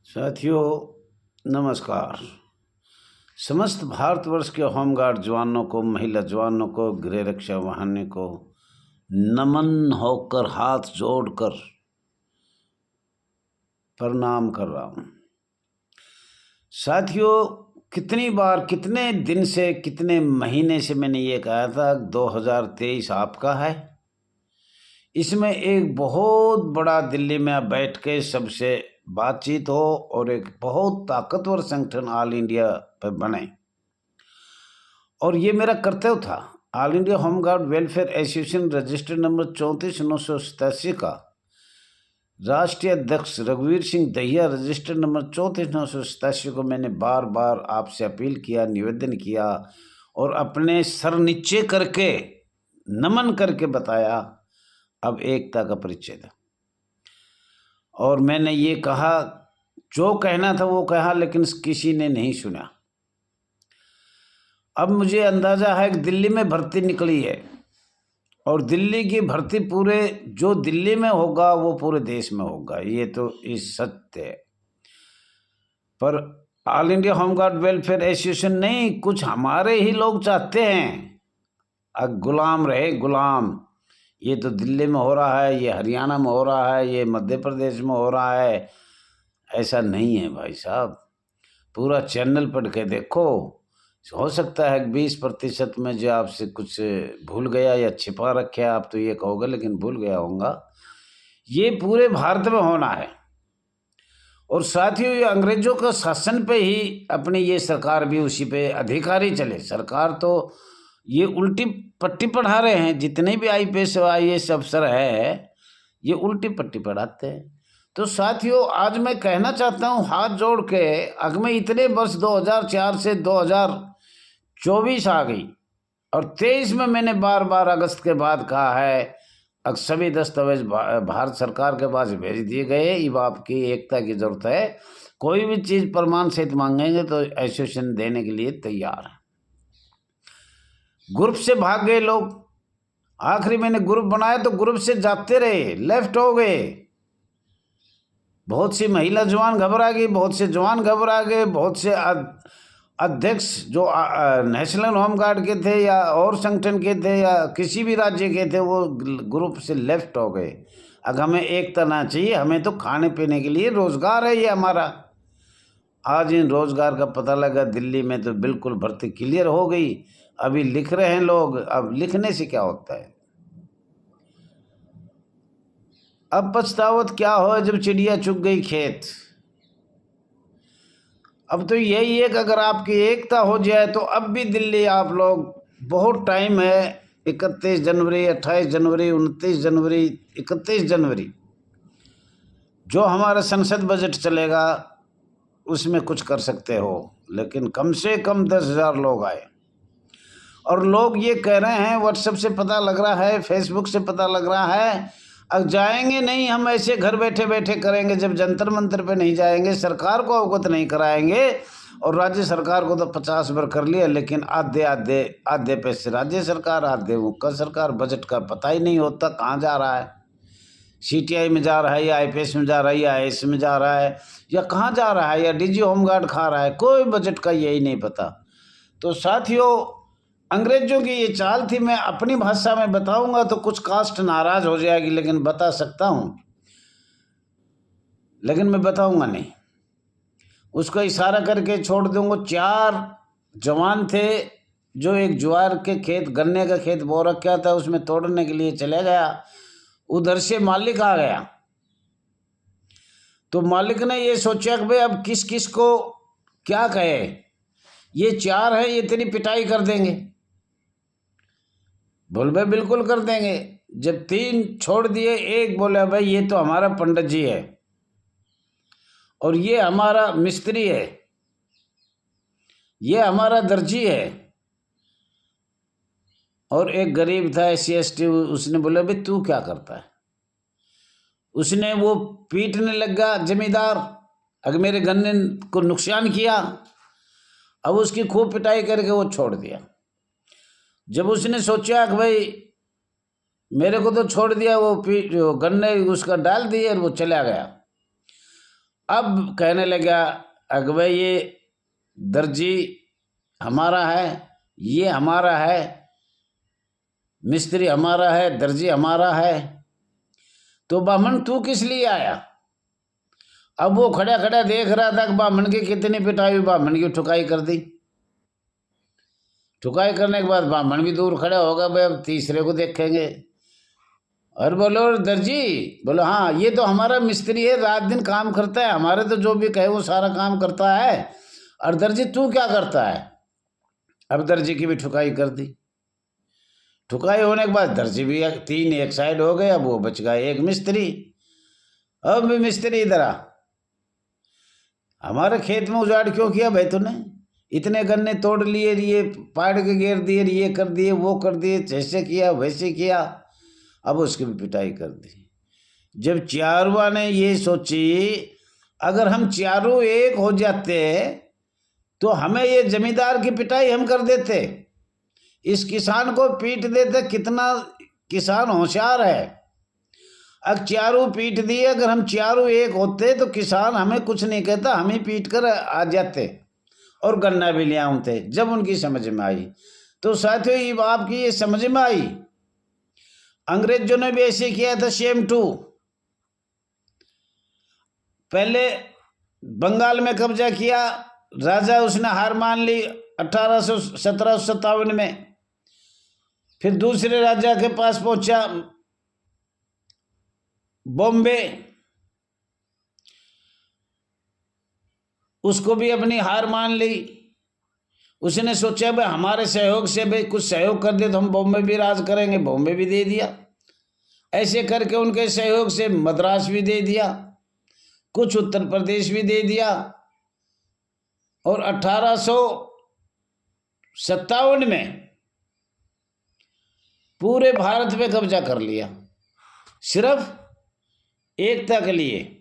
साथियों नमस्कार। समस्त भारतवर्ष के होमगार्ड जवानों को, महिला जवानों को, गृह रक्षा वाहिनी को नमन होकर हाथ जोड़कर प्रणाम कर रहा हूँ। साथियों, कितनी बार, कितने दिन से, कितने महीने से मैंने ये कहा था 2023 आपका है। इसमें एक बहुत बड़ा दिल्ली में बैठ के सबसे बातचीत हो और एक बहुत ताकतवर संगठन ऑल इंडिया पर बने, और ये मेरा कर्तव्य था। All India home guard welfare association registered number 34,987 का राष्ट्रीय अध्यक्ष रघुवीर सिंह दहिया रजिस्टर्ड नंबर 34,987 को मैंने बार बार आपसे अपील किया, निवेदन किया और अपने सर नीचे करके नमन करके बताया अब एकता का परिचय था। और मैंने ये कहा, जो कहना था वो कहा, लेकिन किसी ने नहीं सुना। अब मुझे अंदाजा है कि दिल्ली में भर्ती निकली है और दिल्ली की भर्ती पूरे, जो दिल्ली में होगा वो पूरे देश में होगा, ये तो इस सत्य है। पर all India home guard welfare association नहीं, कुछ हमारे ही लोग चाहते हैं अब गुलाम रहे, गुलाम। ये तो दिल्ली में हो रहा है, ये हरियाणा में हो रहा है, ये मध्य प्रदेश में हो रहा है। ऐसा नहीं है भाई साहब, पूरा चैनल पढ़ के देखो। हो सकता है 20% में जो आपसे कुछ भूल गया या छिपा रखे आप तो ये कहोगे, लेकिन भूल गया होगा। ये पूरे भारत में होना है। और साथियों, ये अंग्रेजों का शासन पे ही अपनी ये सरकार भी उसी पे अधिकारी चले। सरकार तो ये उल्टी पट्टी पढ़ा रहे हैं, जितने भी IPS अफसर है ये उल्टी पट्टी पढ़ाते हैं। तो साथियों, आज मैं कहना चाहता हूँ हाथ जोड़ के, अगले इतने वर्ष 2004 से 2024 आ गई और 23 में मैंने बार बार अगस्त के बाद कहा है अब सभी दस्तावेज भारत सरकार के पास भेज दिए गए। अब आपकी एकता की जरूरत है। कोई भी चीज़ प्रमाण सहित मांगेंगे तो एसोसिएशन देने के लिए तैयार है। ग्रुप से भाग गए लोग। आखिरी मैंने ग्रुप बनाया तो ग्रुप से जाते रहे, लेफ्ट हो गए। बहुत सी महिला जवान घबरा गई, बहुत से जवान घबरा गए, बहुत से अध्यक्ष जो नेशनल होमगार्ड के थे या और संगठन के थे या किसी भी राज्य के थे, वो ग्रुप से लेफ्ट हो गए। अब हमें एकता ना चाहिए, हमें तो खाने पीने के लिए रोजगार है ये हमारा। आज इन रोजगार का पता लगा दिल्ली में तो बिल्कुल भर्ती क्लियर हो गई। अभी लिख रहे हैं लोग, अब लिखने से क्या होता है। अब पछतावत क्या हो जब चिड़िया चुग गई खेत। अब तो यही है कि अगर आपकी एकता हो जाए तो अब भी दिल्ली आप लोग, बहुत टाइम है। 31 जनवरी, 28 जनवरी, 29 जनवरी, 31 जनवरी जो हमारा संसद बजट चलेगा उसमें कुछ कर सकते हो, लेकिन कम से कम 10,000 लोग आए। और लोग ये कह रहे हैं, व्हाट्सएप से पता लग रहा है, फेसबुक से पता लग रहा है, अब जाएंगे नहीं, हम ऐसे घर बैठे बैठे करेंगे। जब जंतर मंतर पे नहीं जाएंगे, सरकार को अवगत नहीं कराएंगे। और राज्य सरकार को तो 50 बार कर लिया, लेकिन आधे पैसे राज्य सरकार, आधे मुख्य सरकार। बजट का पता ही नहीं होता कहाँ जा रहा है। CTI में जा रहा है या IPS में जा रहा है या IAS में जा रहा है या कहाँ जा रहा है, या DG होमगार्ड खा रहा है, कोई बजट का यही नहीं पता। तो साथियों, अंग्रेजों की ये चाल थी। मैं अपनी भाषा में बताऊंगा तो कुछ कास्ट नाराज हो जाएगी, लेकिन बता सकता हूं, लेकिन मैं बताऊंगा नहीं। उसको इशारा करके छोड़ दूंगा। 4 जवान थे जो एक ज्वार के खेत, गन्ने का खेत बो रखा था, उसमें तोड़ने के लिए चले गया। उधर से मालिक आ गया तो मालिक ने ये सोचा कि भाई अब किस किस को क्या कहे। ये 4 है, ये तेरी पिटाई कर देंगे। बोल भाई बिल्कुल कर देंगे। जब 3 छोड़ दिए, एक बोला भाई ये तो हमारा पंडित जी है और ये हमारा मिस्त्री है, ये हमारा दर्जी है। और एक गरीब था SC/ST, उसने बोला भाई तू क्या करता है। उसने वो पीटने लगा जमींदार, अगर मेरे गन्ने को नुकसान किया। अब उसकी खूब पिटाई करके वो छोड़ दिया। जब उसने सोचा कि भाई मेरे को तो छोड़ दिया, वो गन्ने उसका डाल दिए और वो चला गया। अब कहने लगा अगवे ये दर्जी हमारा है, ये हमारा है, मिस्त्री हमारा है, दर्जी हमारा है, तो बामन तू किस लिए आया? अब वो खड़ा खड़ा देख रहा था कि बामन की कितनी पिटाई हुई, बामन की ठुकाई कर दी। ठुकाई करने के बाद बामन भी दूर खड़ा होगा, भाई अब तीसरे को देखेंगे। और बोलो दर्जी, बोलो हाँ ये तो हमारा मिस्त्री है, रात दिन काम करता है, हमारे तो जो भी कहे वो सारा काम करता है। और दर्जी तू क्या करता है? अब दर्जी की भी ठुकाई कर दी। ठुकाई होने के बाद दर्जी भी तीन एक साइड हो गए, अब वो बच गया एक मिस्त्री। अब भी मिस्त्री इधर आ, हमारे खेत में उजाड़ क्यों किया भाई तूने? इतने गन्ने तोड़ लिए, ये पाड़ के घेर दिए, ये कर दिए, वो कर दिए, जैसे किया वैसे किया। अब उसकी भी पिटाई कर दी। जब चारुआ ने ये सोची अगर हम चारों एक हो जाते तो हमें ये जमींदार की पिटाई हम कर देते, इस किसान को पीट देते। कितना किसान होशियार है। अब चारों पीट दिए, अगर हम चारों एक होते तो किसान हमें कुछ नहीं कहता, हम ही पीट कर आ जाते और गन्ना भी ले आते। जब उनकी समझ में आई तो साथियों ये आपकी ये समझ में आई। अंग्रेजों ने भी ऐसे किया था, सेम टू। पहले बंगाल में कब्जा किया राजा, उसने हार मान ली 1757 में। फिर दूसरे राजा के पास पहुंचा बॉम्बे, उसको भी अपनी हार मान ली। उसने सोचा भाई हमारे सहयोग से भाई कुछ सहयोग कर दे तो हम बॉम्बे भी राज करेंगे, बॉम्बे भी दे दिया। ऐसे करके उनके सहयोग से मद्रास भी दे दिया, कुछ उत्तर प्रदेश भी दे दिया। और 1857 में पूरे भारत पे कब्जा कर लिया, सिर्फ एकता के लिए।